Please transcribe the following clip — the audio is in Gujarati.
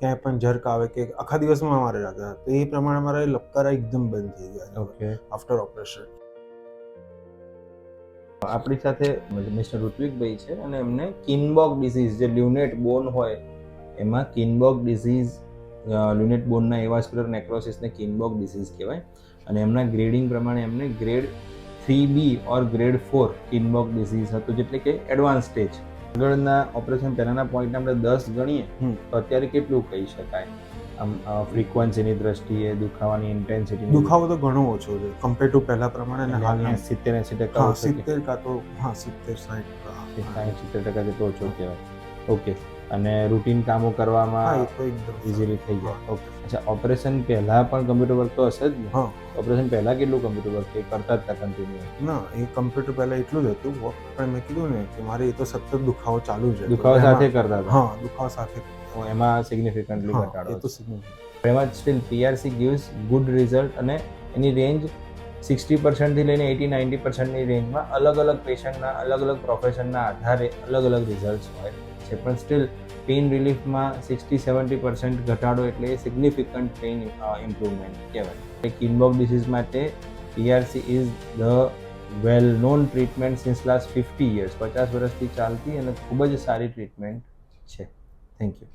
ક્યાંય પણ જર્ક આવે કે આખા દિવસમાં મારે જતા તો એ પ્રમાણે મારા લપકારા એકદમ બંધ થઈ ગયા ઓકે. After operation. આપણી સાથે મિસ્ટર ઋત્વિકભાઈ છે અને એમને કિનબોગ ડિસીઝ, જે લ્યુનેટ બોન હોય એમાં કિનબોગ ડિસીઝ, લ્યુનેટ બોનના એવાસ્ક્યુલર નેક્રોસિસને કિનબોગ ડિસીઝ કહેવાય અને એમના ગ્રેડિંગ પ્રમાણે એમને ગ્રેડ 3B ઓર ગ્રેડ 4 કિનબોગ ડિસીઝ હતો, એટલે કે એડવાન્સ સ્ટેજ. આગળના ઓપરેશન પહેલાના પોઈન્ટ આપણે 10 ગણીએ તો અત્યારે કેટલું કહી શકાય આમ ફ્રીક્વન્સીની દ્રષ્ટિએ, દુખાવાની ઇન્ટેન્સિટી? દુખાવો તો ઘણો ઓછો છે કમ્પેર ટુ પહેલા પ્રમાણે અને હાલના 70-80% 70 કાં તો 70-60% જેટલો ઓછો કહેવાય. ઓકે. અને રૂટીન કામો કરવામાં એ તો એકદમ ઇઝીલી થઈ જાય. ઓકે. અચ્છા, ઓપરેશન પહેલા પણ કમ્પ્યુટર વર્ક તો હશે જ ને? હા. ઓપરેશન પહેલા કેટલું કમ્પ્યુટર વર્ક એ કરતા જ હતા કન્ટિન્યુ? ના, એ કમ્પ્યુટર પહેલા એટલું જ હતું પણ મેં કીધું ને કે મારે એ તો સતત દુખાવો ચાલુ છે. દુખાવા સાથે કરતા હતા? હા, દુખાવા સાથે. એમાં સિગ્નિફિકન્ટલી ઘટાડો એ તો સિગ્નિફિકન્ટ. એમાં steel PRC gives good result અને એની રેન્જ 60% થી લઈને 80-90% રેન્જમાં અલગ અલગ પેશન્ટના, અલગ અલગ પ્રોફેશનના આધારે અલગ અલગ રિઝલ્ટ હોય છે. પણ સ્ટીલ પેઇન રિલીફમાં 60-70% ઘટાડો એટલે સિગ્નિફિકન્ટ પેઇન ઇમ્પ્રુવમેન્ટ કહેવાય. કિનબોગ ડિસીઝ માટે PRC is the well known treatment since last 50 years. 50 વર્ષથી ચાલતી અને ખૂબ જ સારી ટ્રીટમેન્ટ છે. Thank you.